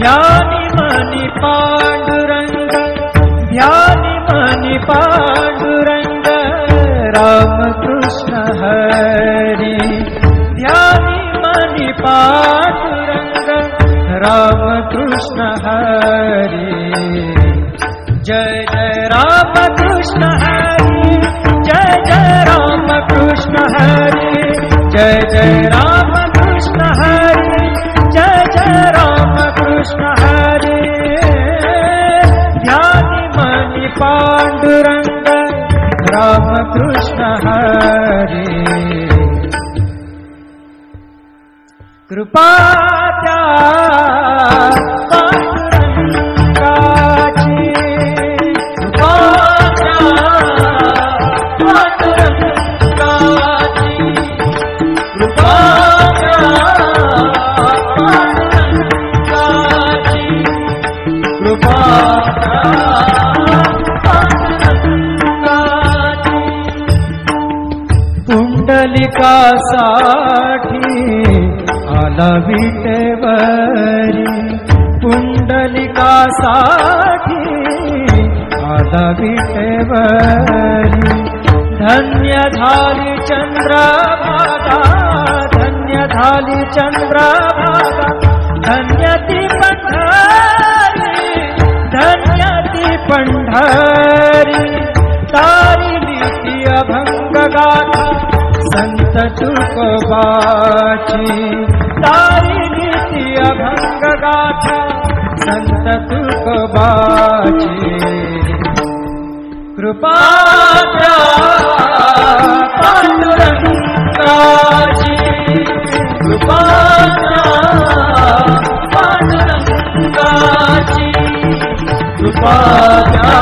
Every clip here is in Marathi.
ध्यानी मनी पांडुरंग, ध्यानी मनी पांडुरंग, राम कृष्ण हरी। ध्यानी मनी पांडुरंग, राम कृष्ण हरी। जय जय राम कृष्ण हरी, जय जय राम कृष्ण हरी, जय जय राम कृष्ण हरी, जय जय राम कृष्ण हरी। ध्यानी मनी पांडुरंग, राम कृष्ण हरी। कृपा त्या पुंडलिकासाठी आला विटेवरी, पुंडलिकासाठी आला विटेवरी। धन्य झाली चंद्रभागा, धन्य झाली चंद्रभागा, धन्य ती पंढरी, धन्य ती पंढरी। तारिली ती अभंग गाथा संत तुकोबाची, तारिली ती अभंग गाथा संत तुकोबाची। कृपा त्या पांडुरंगाची, कृपा त्या पांडुरंगाची, कृपा त्या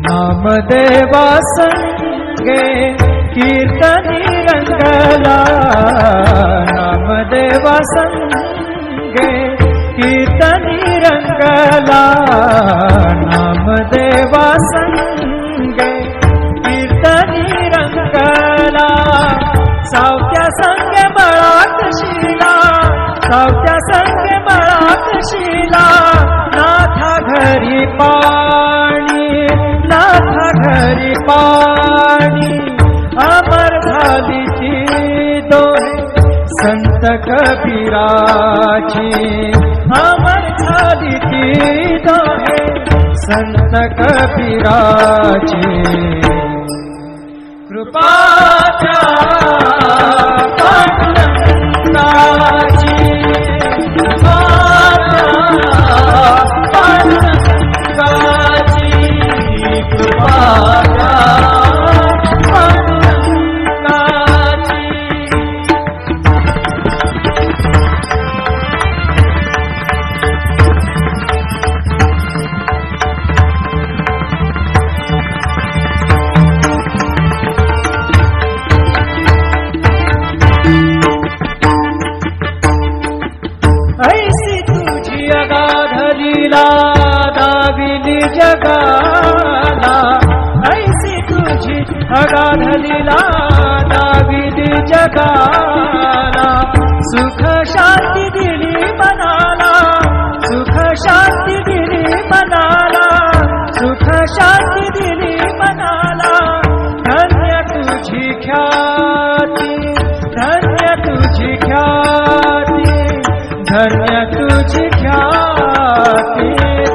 नामदेवा संगे कीर्तनी रंगला, नामदेवा संगे कीर्तनी रंगला, नामदेवा संगे कीर्तनी रंगला। सावत्या संगे मळात शिला, सावत्या संगे मळात शिला, नाथा घरी पाणी, नाथा घरी पाणी। अमर झाली ती दोहे संत कबीराची, अमर झाली ती दोहे संत कबीराची। कृपा त्या पांडुरंगाची, कृपा त्या पांडुरंगाची, कृपा त्या पांडुरंगाची। ऐसी तुझी अगाध लीला दाविली जगाला, ऐसी तुझी अगाध लीला दाविली जगाला। सुख शांती दिली मनाला, सुख शांती दिली मनाला, सुख शांती दिली मनाला। धन्य तुझी ख्याती, धन्य तुझी ख्याती, धन्य तुझी ख्याती,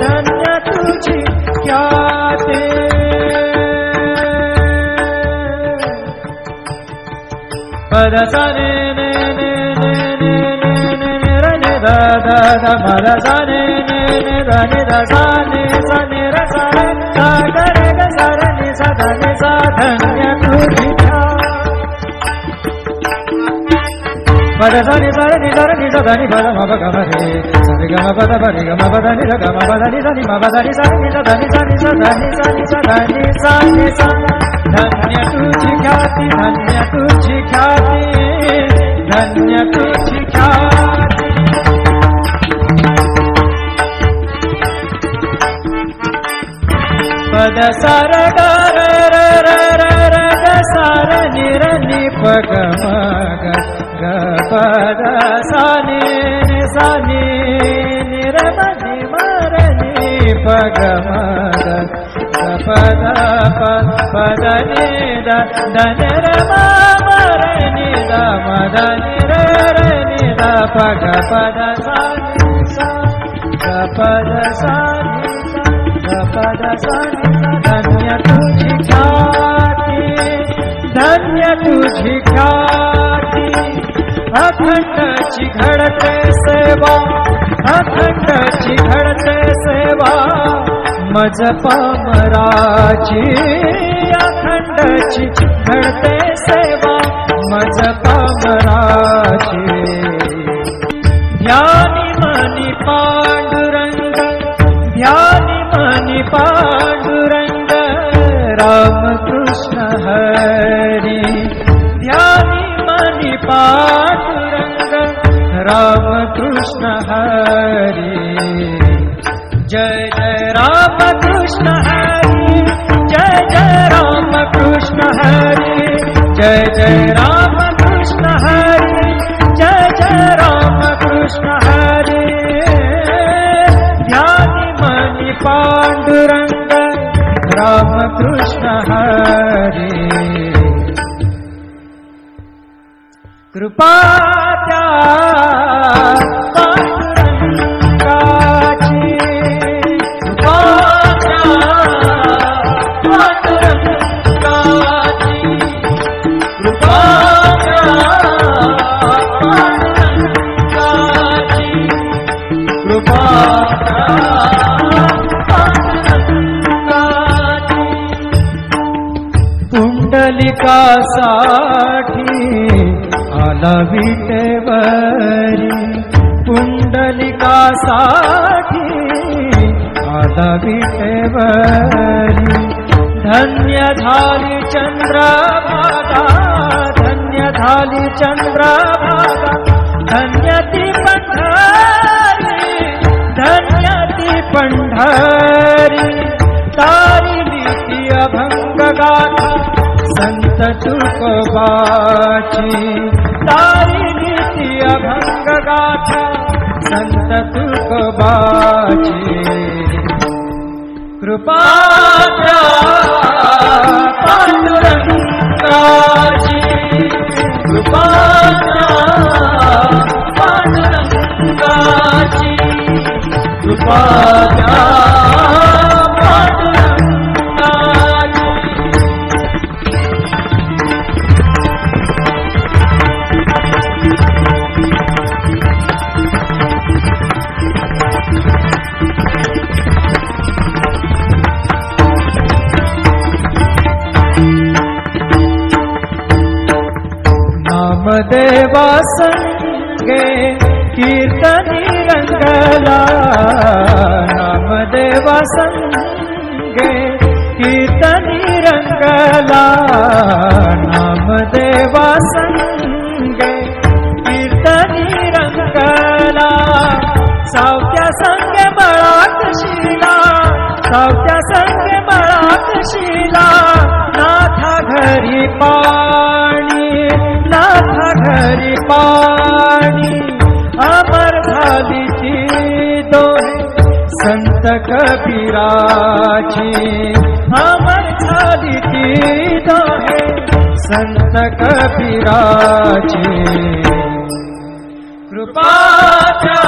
धन्य तुझी ख्याती। पद सा ने ने ने ने ने ने ने रे ने दा दा दा पद सा ने ने ने दा ने दा सा ने र सा रे सा ग रे ग सा रे नि सा धा नि सा। धन्य तुझी पद सा नि सा रे नि सा धा नि पद म प ग म रे सा रे ग म प द प रे ग म प द नि र ग म प द नि सा नि म प द नि सा नि सा धा नि सा नि सा धा नि सा नि सा धा नि सा नि सा। धन्य तुझी ख्याती, धन्य तुझी ख्याती, धन्य तुझी ख्याती. पद सार ग र र र र र ग सार नि र नि प ग म ग ग पद सा नि नि सा नि नि र म नि म र नि प ग म ग ग पद प पद नि द द नि र म म र नि द म द नि र र नि द प ग पद सा नि सा ग पद सा नि सा ग पद सा नि. धन्य तुझी ख्याती, धन्य तुझी ख्याती. अखंडची घडते सेवा, अखंडची घडते सेवा मज पामराची. अखंडची घडते सेवा मज पामराची. ध्यानी मनी पांडुरंग, ध्यानी मनी पांडुरंग राम कृष्ण हरी. ध्यानी मनी पांडुरंग राम कृष्ण हरी. जय जय राम कृष्ण हरी, जय जय राम कृष्ण हरी, जय जय राम कृष्ण हरी, जय जय राम कृष्ण हरी. ध्यानी मनी पांडुरंग राम कृष्ण हरी. कृपा त्या पांडुरंगाची, कृपा त्या पांडुरंगाची, कृपा त्या पांडुरंगाची, कृपा पुंडलिकासाठी आला विटेवरी. पुंडलिकासाठी आला विटेवरी. धन्य झाली चंद्रभागा, धन्य झाली चंद्रभागा, धन्य ती पंढरी, धन्य ती पंढरी. तारिली ती अभंग गाथा संत तुकोबाची. तारिली ती अभंग गाथा संत तुकोबाची. कृपा त्या पांडुरंगाची, कृपा त्या पांडुरंगाची, कृपा त्या देवा संगे कीर्तनी रंगला. नामदेवा संगे कीर्तनी रंगला. नामदेवा संगे कीर्तनी रंगला. सावत्या संगे बळाक शिला, सावत्या संगे बळाक शिला. नाथा घरी पाणी, नाथा घरी पाणी. अमर झाली ती दोहे संत कबीराची. अमर झाली ती दोहे संत कबीराची. कृपा त्या